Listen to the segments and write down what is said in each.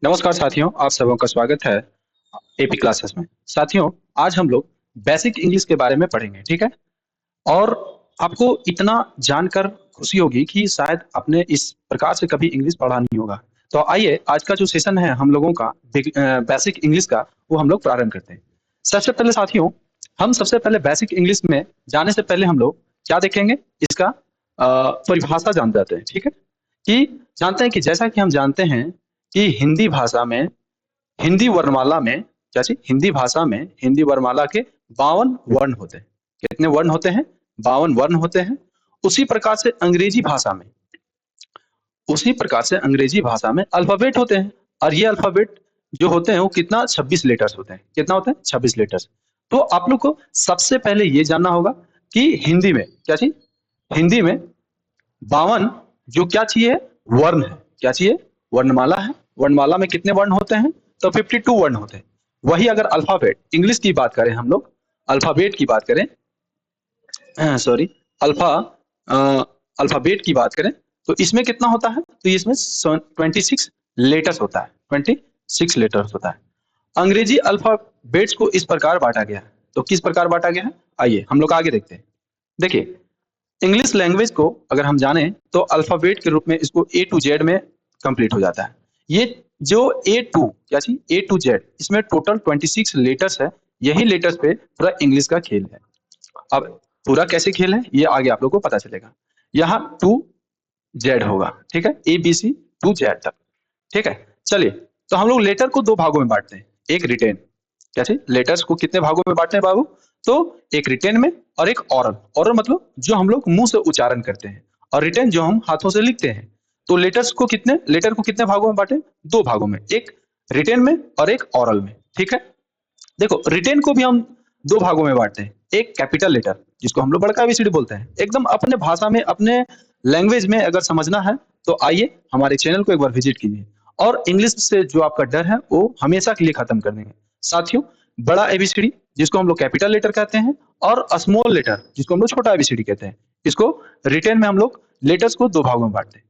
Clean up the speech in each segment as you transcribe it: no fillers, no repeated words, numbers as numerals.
नमस्कार साथियों, आप सबों का स्वागत है एपी क्लासेस में। साथियों, आज हम लोग बेसिक इंग्लिश के बारे में पढ़ेंगे, ठीक है? और आपको इतना जानकर खुशी होगी कि शायद आपने इस प्रकार से कभी इंग्लिश पढ़ा नहीं होगा। तो आइए आज का जो सेशन है हम लोगों का बेसिक इंग्लिश का, वो हम लोग प्रारंभ करते हैं। सबसे पहले साथियों, हम सबसे पहले बेसिक इंग्लिश में जाने से पहले हम लोग क्या देखेंगे, इसका परिभाषा जान जाते हैं, ठीक है? कि जानते हैं कि जैसा कि हम जानते हैं कि हिंदी भाषा में, हिंदी वर्णमाला में, क्या चीज, हिंदी भाषा में हिंदी वर्णमाला के 52 वर्ण होते हैं। कितने वर्ण होते हैं? 52 वर्ण होते हैं। उसी प्रकार से अंग्रेजी भाषा में, उसी प्रकार से अंग्रेजी भाषा में अल्फाबेट होते हैं। और ये अल्फाबेट जो होते हैं वो कितना, 26 लेटर्स होते हैं। कितना होता है? 26 लेटर्स। तो आप लोग को सबसे पहले ये जानना होगा कि हिंदी में क्या चीज, हिंदी में 52 जो क्या चाहिए, वर्ण है। क्या चाहिए? वर्णमाला है। वर्णमाला में कितने वर्ण होते हैं? तो 52 वर्ण होते हैं। वही अगर अल्फाबेट इंग्लिश की बात करें, हम लोग अल्फाबेट की बात करें, सॉरी, अल्फा अल्फाबेट की बात करें, तो इसमें कितना होता है? तो इसमें 26 लेटर्स होता है। 26 लेटर्स होता है। अंग्रेजी अल्फाबेट्स को इस प्रकार बांटा गया है। तो किस प्रकार बांटा गया है, आइए हम लोग आगे देखते हैं। देखिए, इंग्लिश लैंग्वेज को अगर हम जाने तो अल्फाबेट के रूप में इसको ए टू जेड में कंप्लीट हो जाता है। ये जो ए टू, क्या चीज, ए टू जेड, इसमें टोटल 26 लेटर्स है। यही लेटर्स पे पूरा इंग्लिश का खेल है। अब पूरा कैसे खेल है ये आगे आप लोग को पता चलेगा। यहाँ टू जेड होगा, ठीक है, A B C to Z तक, ठीक है। चलिए, तो हम लोग लेटर को दो भागों में बांटते हैं। एक रिटेन, कैसे, लेटर्स को कितने भागों में बांटते हैं बाबू? तो एक रिटेन में और एक ऑरल। ऑरल मतलब जो हम लोग मुंह से उच्चारण करते हैं, और रिटेन जो हम हाथों से लिखते हैं। तो लेटर को कितने भागों में बांटे? दो भागों में, एक रिटेन में और एक ऑरल में, ठीक है। देखो, रिटेन को भी हम दो भागों में बांटते हैं। एक कैपिटल लेटर, जिसको हम लोग बड़का एबीसीडी बोलते हैं। एकदम अपने भाषा में, अपने लैंग्वेज में अगर समझना है तो आइए हमारे चैनल को एक बार विजिट कीजिए, और इंग्लिश से जो आपका डर है वो हमेशा के लिए खत्म कर देंगे। साथियों, बड़ा एबीसीडी जिसको हम लोग कैपिटल लेटर कहते हैं, और स्मॉल लेटर जिसको हम लोग छोटा एबीसीडी कहते हैं, इसको रिटेन में हम लोग लेटर्स को दो भागों में बांटते हैं।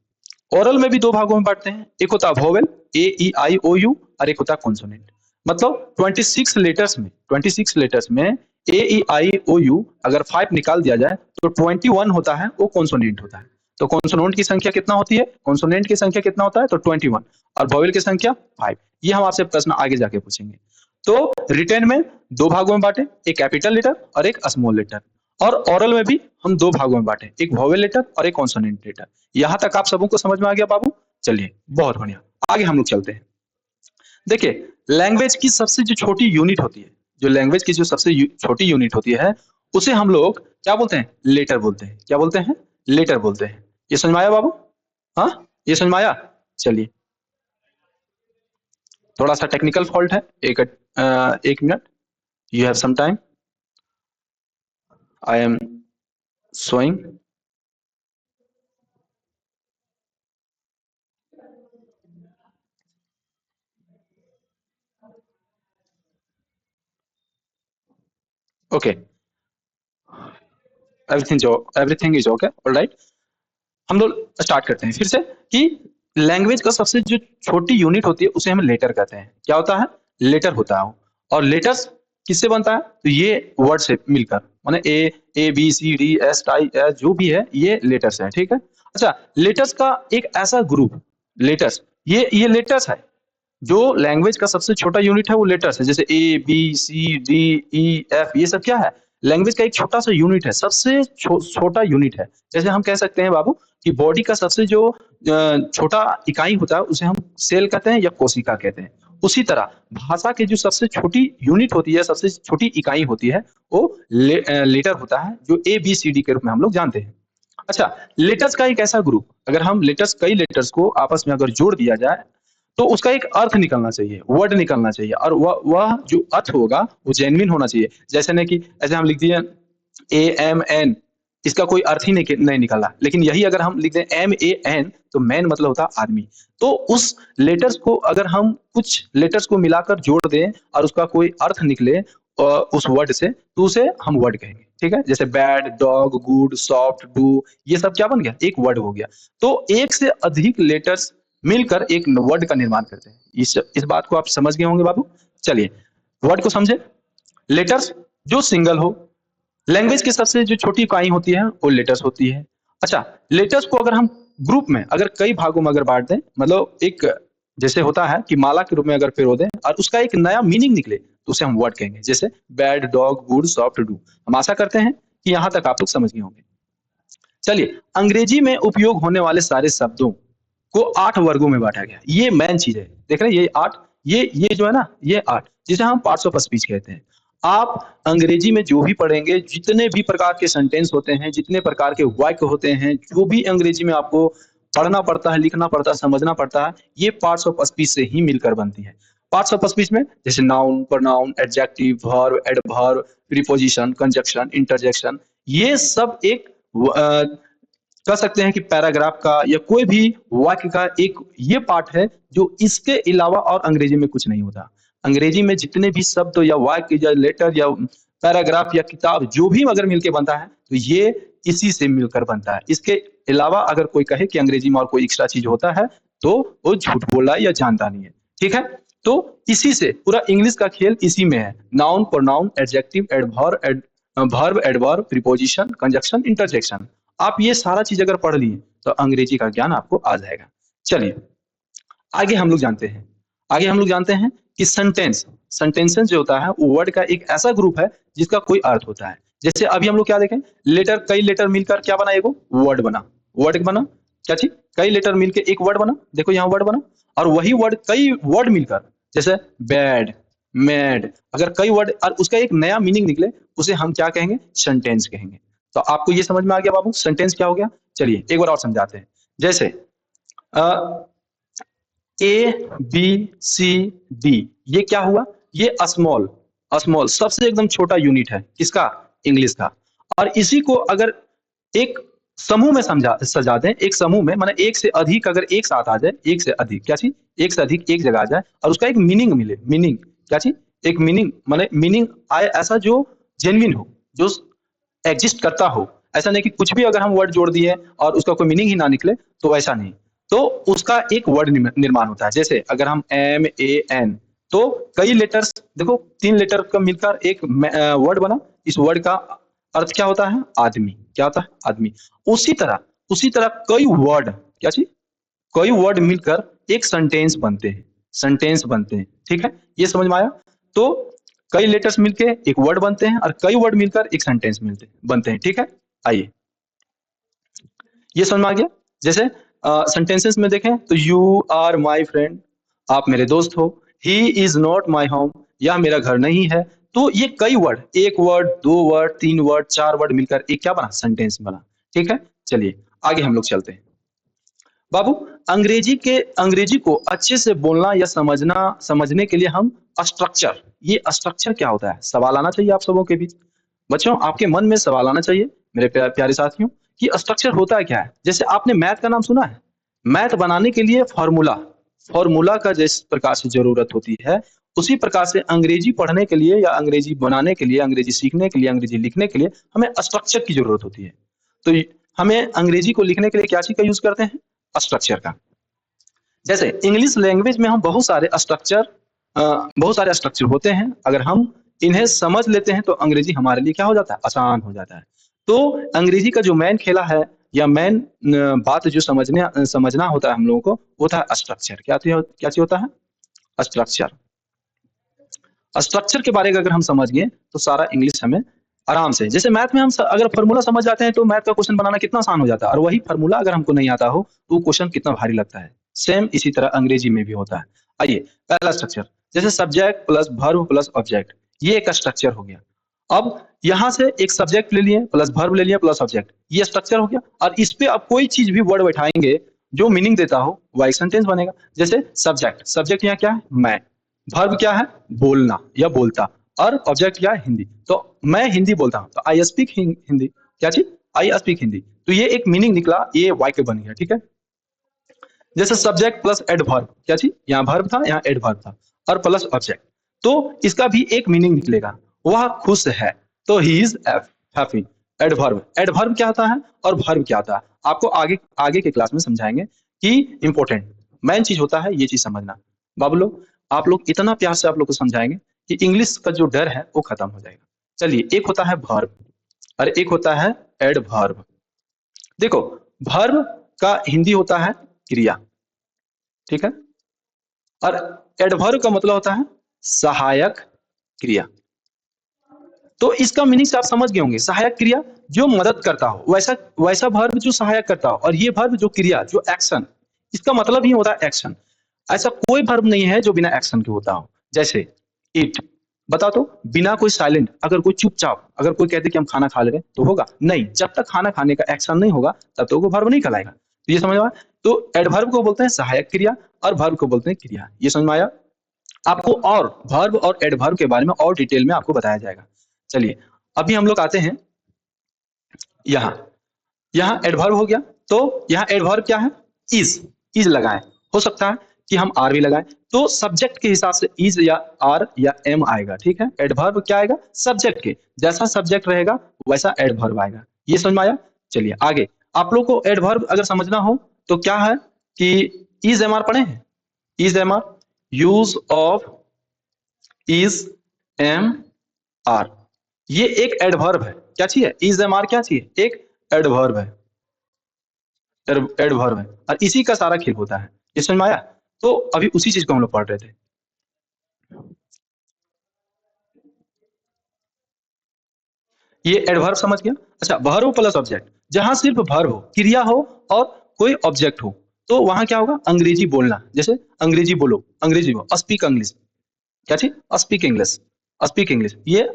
ओरल में भी दो भागों में बांटते हैं। एक होता है vowel, A E I O you, और एक होता है कॉन्सोनेंट। मतलब 26 लेटर्स में ए ई आई ओ यू अगर 5 निकाल दिया जाए तो 21 होता है, वो कॉन्सोनेंट होता है। तो कॉन्सोनेंट की संख्या कितना होती है? कॉन्सोनेंट की संख्या कितना होता है? तो 21। और वोवेल की संख्या 5। ये हम आपसे प्रश्न आगे जाके पूछेंगे। तो रिटेन में दो भागों में बांटे, एक कैपिटल लेटर और एक स्मॉल लेटर। और ओरल में भी हम दो भागों में बांटे, एक वोवेल लेटर और एक कॉन्सोनेंट लेटर। यहां तक आप सबों को समझ में आ गया बाबू? चलिए, बहुत बढ़िया, आगे हम लोग चलते हैं। देखिए, लैंग्वेज की सबसे जो छोटी यूनिट होती है, जो लैंग्वेज की जो सबसे छोटी यूनिट होती है, उसे हम लोग क्या बोलते हैं? लेटर बोलते हैं। क्या बोलते हैं? लेटर बोलते हैं। ये समझ में आया बाबू? हाँ, ये समझ में आया? चलिए, थोड़ा सा टेक्निकल फॉल्ट है, एक minute, you have some time, I am showing. Okay, everything is okay, alright. हम लोग स्टार्ट करते हैं फिर से कि लैंग्वेज का सबसे जो छोटी यूनिट होती है उसे हम लेटर कहते हैं। क्या होता है? लेटर होता है। और लेटर्स किससे बनता है? तो ये वर्ड से मिलकर, माने A B C D S I S जो भी है, ये लेटर्स है, ठीक है। अच्छा, लेटर्स का एक ऐसा ग्रुप, लेटर्स, ये लेटर्स है। जो लैंग्वेज का सबसे छोटा यूनिट है वो लेटर्स है। जैसे A B C D E F, ये सब क्या है? लैंग्वेज का एक छोटा सा यूनिट है, सबसे छोटा यूनिट है। जैसे हम कह सकते हैं बाबू कि बॉडी का सबसे जो छोटा इकाई होता है उसे हम सेल कहते हैं या कोशिका कहते हैं। उसी तरह भाषा की जो सबसे छोटी यूनिट होती है, सबसे छोटी इकाई होती है, वो लेटर होता है, जो ए बी सी डी के रूप में हम लोग जानते हैं। अच्छा, लेटर्स का एक ऐसा ग्रुप, अगर हम लेटर्स, कई लेटर्स को आपस में अगर जोड़ दिया जाए तो उसका एक अर्थ निकलना चाहिए, वर्ड निकलना चाहिए, और वह जो अर्थ होगा वो जेन्युइन होना चाहिए। जैसे नहीं कि ऐसे हम लिख दिए ए एम एन, इसका कोई अर्थ ही नहीं निकला। लेकिन यही अगर हम लिख दें एम ए एन, तो मैन मतलब होता है आदमी। तो उस लेटर्स को अगर हम कुछ लेटर्स को मिलाकर जोड़ दें और उसका कोई अर्थ निकले उस वर्ड से, तो उसे हम वर्ड कहेंगे, ठीक है। जैसे bad, dog, good, soft, do, ये सब क्या बन गया? एक वर्ड हो गया। तो एक से अधिक लेटर्स मिलकर एक वर्ड का निर्माण करते हैं। इस बात को आप समझ गए होंगे बाबू। चलिए वर्ड को समझे। लेटर्स जो सिंगल हो, लैंग्वेज की सबसे जो छोटी इकाई होती है वो लेटर्स होती है। अच्छा, लेटर्स को अगर हम ग्रुप में अगर कई भागों में अगर बांट दें, मतलब एक जैसे होता है कि माला के रूप में अगर पिरो दें और उसका एक नया मीनिंग निकले तो उसे हम वर्ड कहेंगे। जैसे bad, dog, good, soft, do. हम आशा करते हैं कि यहाँ तक आप लोग समझ गए होंगे। चलिए, अंग्रेजी में उपयोग होने वाले सारे शब्दों को 8 वर्गों में बांटा गया। ये मेन चीज है। देख रहे हैं ये 8, ये जो है ना, ये 8 जिसे हम पार्ट्स ऑफ स्पीच कहते हैं। आप अंग्रेजी में जो भी पढ़ेंगे, जितने भी प्रकार के सेंटेंस होते हैं, जितने प्रकार के वाक्य होते हैं, जो भी अंग्रेजी में आपको पढ़ना पड़ता है, लिखना पड़ता है, समझना पड़ता है, ये पार्ट्स ऑफ स्पीच से ही मिलकर बनती है। पार्ट्स ऑफ स्पीच में जैसे noun, pronoun, adjective, verb, adverb, preposition, conjunction, interjection, ये सब एक कह सकते हैं कि पैराग्राफ का या कोई भी वाक्य का एक ये पार्ट है जो इसके अलावा और अंग्रेजी में कुछ नहीं होता। अंग्रेजी में जितने भी शब्द या वाक्य या लेटर या पैराग्राफ या किताब जो भी अगर मिलके बनता है तो ये इसी से मिलकर बनता है। इसके अलावा अगर कोई कहे कि अंग्रेजी में और कोई एक्स्ट्रा चीज होता है तो वो झूठ बोला या जानता नहीं है। ठीक है, तो इसी से पूरा इंग्लिश का खेल इसी में है। Noun, pronoun, adjective, adverb, verb, adverb, preposition, conjunction, interjection. आप ये सारा चीज अगर पढ़ लिए तो अंग्रेजी का ज्ञान आपको आ जाएगा। चलिए आगे हम लोग जानते हैं। आगे हम लोग जानते हैं कि सेंटेंसेस जो होता है वो वर्ड का एक ऐसा ग्रुप है जिसका कोई अर्थ होता है। जैसे अभी हम लोग क्या देखें, लेटर, कई लेटर मिलकर क्या बना, एगो वर्ड बना। वर्ड बना क्या चीज, कई लेटर मिलकर एक वर्ड बना। देखो यहाँ वर्ड बना, और वही वर्ड कई वर्ड मिलकर जैसे बैड, मैड, अगर कई वर्ड और उसका एक नया मीनिंग निकले उसे हम क्या कहेंगे, सेंटेंस कहेंगे। तो आपको ये समझ में आ गया बाबू सेंटेंस क्या हो गया। चलिए एक बार और समझाते हैं। जैसे ए बी सी डी, ये क्या हुआ, ये स्मॉल, स्मॉल सबसे एकदम छोटा यूनिट है किसका, इंग्लिश का। और इसी को अगर एक समूह में समझा सजा दें, एक समूह में माने एक से अधिक अगर एक साथ आ जाए, एक से अधिक क्या चीज, एक से अधिक एक जगह आ जाए और उसका एक मीनिंग मिले, मीनिंग क्या चीज, एक मीनिंग माने मीनिंग आए ऐसा जो जेन्युइन हो, जो एग्जिस्ट करता हो। ऐसा नहीं कि कुछ भी अगर हम वर्ड जोड़ दिए और उसका कोई मीनिंग ही ना निकले, तो ऐसा नहीं। तो उसका एक वर्ड निर्माण होता है। जैसे अगर हम MAN, तो कई लेटर्स, देखो 3 लेटर का मिलकर एक वर्ड बना। इस वर्ड का अर्थ क्या होता है, आदमी। क्या होता है, आदमी। उसी तरह कई वर्ड क्या चीज, कई वर्ड मिलकर एक सेंटेंस बनते हैं, सेंटेंस बनते हैं। ठीक है, ये समझ में आया। तो कई लेटर्स मिलके एक वर्ड बनते हैं और कई वर्ड मिलकर एक सेंटेंस बनते हैं। ठीक है, आइए ये समझ में आ गया। जैसे सेंटेंसेस में देखें तो यू आर माई फ्रेंड, आप मेरे दोस्त हो। He is not my home, यह मेरा घर नहीं है। तो ये कई वर्ड, एक वर्ड, 2 वर्ड, 3 वर्ड, 4 वर्ड मिलकर एक क्या बना, सेंटेंस बना। ठीक है, चलिए आगे हम लोग चलते हैं। बाबू अंग्रेजी को अच्छे से बोलना या समझने के लिए हम स्ट्रक्चर, ये स्ट्रक्चर क्या होता है, सवाल आना चाहिए आप सबों के बीच। बच्चों आपके मन में सवाल आना चाहिए मेरे प्यारे साथियों कि स्ट्रक्चर होता क्या है। जैसे आपने मैथ का नाम सुना है, मैथ बनाने के लिए फॉर्मूला, फॉर्मूला का जिस प्रकार से जरूरत होती है, उसी प्रकार से अंग्रेजी पढ़ने के लिए या अंग्रेजी बनाने के लिए, अंग्रेजी सीखने के लिए, अंग्रेजी लिखने के लिए हमें स्ट्रक्चर की जरूरत होती है। तो हमें अंग्रेजी को लिखने के लिए क्या चीज का यूज करते हैं, स्ट्रक्चर का। जैसे इंग्लिश लैंग्वेज में हम बहुत सारे स्ट्रक्चर होते हैं। अगर हम इन्हें समझ लेते हैं तो अंग्रेजी हमारे लिए क्या हो जाता है, आसान हो जाता है। तो अंग्रेजी का जो मेन खेला है या मेन बात जो समझना होता है हम लोगों को, वो होता है स्ट्रक्चर। क्या चीज होता है, स्ट्रक्चर। स्ट्रक्चर के बारे में अगर हम समझ गए तो सारा इंग्लिश हमें आराम से, जैसे मैथ में हम अगर फार्मूला समझ जाते हैं तो मैथ का क्वेश्चन बनाना कितना आसान हो जाता है। और वही फार्मूला अगर हमको नहीं आता हो तो वो क्वेश्चन कितना भारी लगता है। सेम इसी तरह अंग्रेजी में भी होता है। आइए पहला स्ट्रक्चर, जैसे subject plus verb plus object, ये एक स्ट्रक्चर हो गया। अब यहाँ से एक सब्जेक्ट ले लिए प्लस वर्ब ले लिया प्लस ऑब्जेक्ट, ये स्ट्रक्चर हो गया। और इस पे अब कोई चीज भी वर्ड बैठाएंगे जो मीनिंग देता हो, वो एक सेंटेंस बनेगा। जैसे सब्जेक्ट, सब्जेक्ट यहाँ क्या है, मैं। वर्ब क्या है, बोलना या बोलता। और ऑब्जेक्ट क्या है, हिंदी। तो मैं हिंदी बोलता हूँ तो आई स्पीक हिंदी। क्या चीज, आई स्पीक हिंदी। तो ये एक मीनिंग निकला, ये वाक्य बन गया। ठीक है, जैसे सब्जेक्ट प्लस एडवर्ब, क्या चीज, यहाँ वर्ब था यहाँ एडवर्ब था और प्लस ऑब्जेक्ट, तो इसका भी एक मीनिंग निकलेगा, वह खुश है। तो he is happy. Adverb, adverb क्या होता है और वर्ब क्या होता है, आपको आगे आगे के क्लास में समझाएंगे कि इंपॉर्टेंट। मेन चीज होता है ये चीज समझना। बाबू लोग, आप लोग इतना प्यार से आप लोग को समझाएंगे कि इंग्लिश का जो डर है वो खत्म हो जाएगा। चलिए, एक होता है वर्ब और एक होता है एडवर्ब। देखो, वर्ब का हिंदी होता है क्रिया, ठीक है, और एडवर्ब का मतलब होता है सहायक क्रिया। तो इसका मीनिंग आप समझ गए होंगे, सहायक क्रिया जो मदद करता हो, वैसा वैसा वर्ब जो सहायक करता हो, और ये वर्ब जो क्रिया, जो एक्शन, इसका मतलब ही होता है एक्शन। ऐसा कोई वर्ब नहीं है जो बिना एक्शन के होता हो। जैसे इट, बता तो, बिना कोई साइलेंट, अगर कोई चुपचाप, अगर कोई कहते कि हम खाना खा ले रहे तो होगा नहीं, जब तक खाना खाने का एक्शन नहीं होगा तब तक वो वर्ब नहीं कहलाएगा। तो ये समझ में आया? तो एडवर्ब को बोलते हैं सहायक क्रिया और वर्ब को बोलते हैं क्रिया। ये समझ में आया? आपको और वर्ब और एडवर्ब के बारे में और डिटेल में आपको बताया जाएगा। चलिए, अभी हम लोग आते हैं यहाँ। यहाँ एडवर्ब हो गया, तो यहाँ एडवर्ब क्या है? इज लगाएं। हो सकता है कि हम आर भी लगाएं, तो सब्जेक्ट के हिसाब से इज या आर या एम आएगा, ठीक है। एडवर्ब क्या आएगा? सब्जेक्ट के जैसा सब्जेक्ट रहेगा वैसा एडवर्ब आएगा। ये समझ में आया? चलिए आगे, आप लोग को एडवर्ब अगर समझना हो तो क्या है कि इज एम आर पढ़े हैं? Is am are, use of is am are, ये एक एडवर्ब है। क्या चाहिए? इज एम आर क्या चाहिए? एक एडवर्ब है, एडवर्ब है, और इसी का सारा खेल होता है। ये समझ में आया? तो अभी उसी चीज को हम लोग पढ़ रहे थे। ये एडवर्ब समझ गया? अच्छा, वर्ब प्लस ऑब्जेक्ट, जहां सिर्फ वर्ब हो, क्रिया हो और कोई ऑब्जेक्ट हो, तो वहां क्या होगा? अंग्रेजी बोलना। जैसे अंग्रेजी बोलो, अंग्रेजी बोलो, स्पीक इंग्लिश। क्या चीज? Speak English, speak English. ये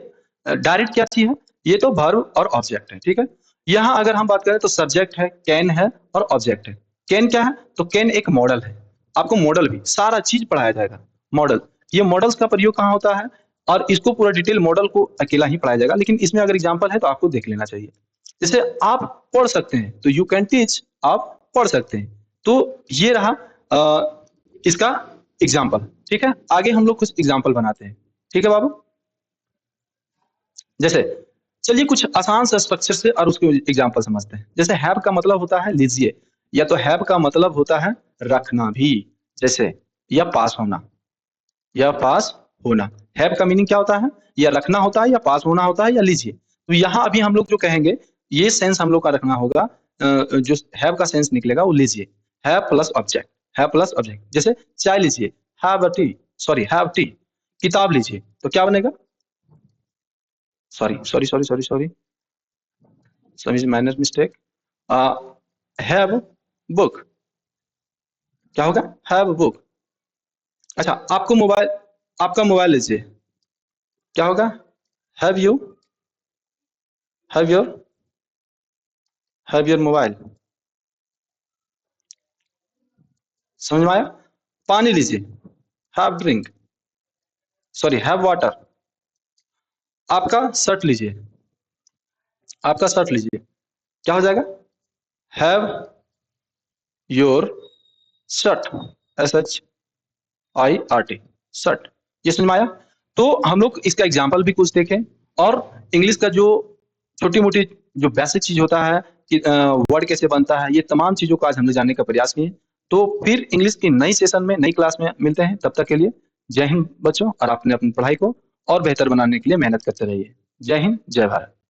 डायरेक्ट क्या चीज है? ये तो वर्ब और ऑब्जेक्ट है, ठीक है। यहाँ अगर हम बात करें तो सब्जेक्ट है, कैन है और ऑब्जेक्ट है। कैन क्या है? तो कैन एक मॉडल है। आपको मॉडल भी सारा चीज पढ़ाया जाएगा। मॉडल, ये मॉडल्स का प्रयोग कहाँ होता है, और इसको पूरा डिटेल मॉडल को अकेला ही पढ़ाया जाएगा, लेकिन इसमें अगर एग्जाम्पल है तो आपको देख लेना चाहिए। जैसे आप पढ़ सकते हैं तो यू कैन टीच, आप पढ़ सकते हैं। तो ये रहा इसका एग्जाम्पल, ठीक है। आगे हम लोग कुछ एग्जाम्पल बनाते हैं, ठीक है बाबू। जैसे चलिए कुछ आसान से स्ट्रक्चर से और उसके एग्जाम्पल समझते हैं। जैसे हैव का मतलब होता है लीजिए, या तो हैव का मतलब होता है रखना भी। जैसे या पास होना, या पास होना, हैव का मीनिंग क्या होता है? या रखना होता है, या पास होना होता है, या लीजिए। तो यहाँ अभी हम लोग जो कहेंगे, ये सेंस हम लोग का रखना होगा। जो हैव का सेंस निकलेगा वो लीजिए, have plus object, have plus object. जैसे चाय लीजिए, have a T, sorry have T. किताब लीजिए, तो क्या बनेगा? Sorry sorry sorry sorry sorry, sorry minor mistake. Have book, क्या होगा? Have book. अच्छा, आपको मोबाइल, आपका मोबाइल लीजिए, क्या होगा? Have you, have your, have your mobile. समझ में आया? पानी लीजिए, have drink, sorry have water. आपका शर्ट लीजिए, आपका शर्ट लीजिए, क्या हो जाएगा? Have your shirt, S H I R T, shirt. ये समझ में आया? तो हम लोग इसका एग्जाम्पल भी कुछ देखें, और इंग्लिश का जो छोटी मोटी जो बेसिक चीज होता है कि वर्ड कैसे बनता है, ये तमाम चीजों को आज हमने जानने का प्रयास किए। तो फिर इंग्लिश की नई सेशन में, नई क्लास में मिलते हैं। तब तक के लिए जय हिंद बच्चों, और आपने अपनी पढ़ाई को और बेहतर बनाने के लिए मेहनत करते रहिए। जय हिंद, जय भारत।